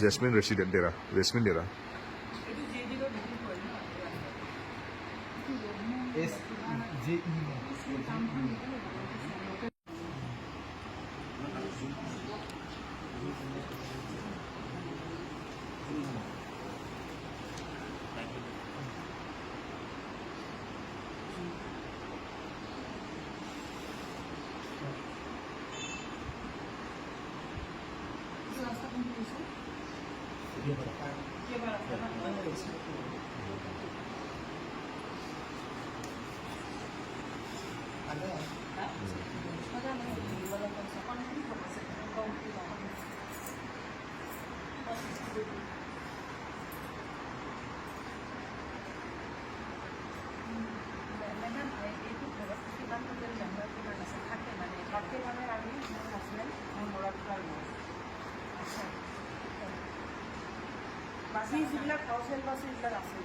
Jasmine resident এরা jasmine এরা বাছি যিবিলাক কাউচেল বাছি এইবিলাক আছে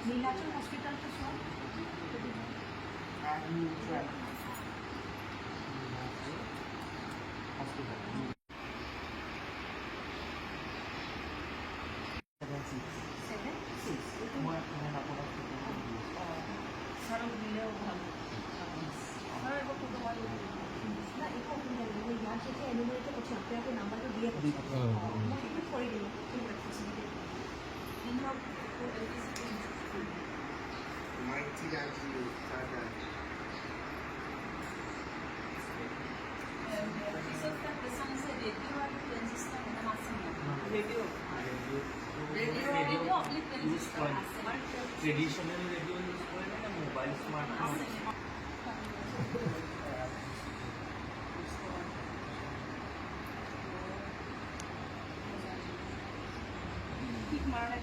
নীলাচল হসপিটালটা সব দিলেও ভালো নাম্বারটা দিয়ে করে দিল Mighty as you, Father. Traditional radio use करें ना मोबाइल स्मार्टफोन ঠিক মারা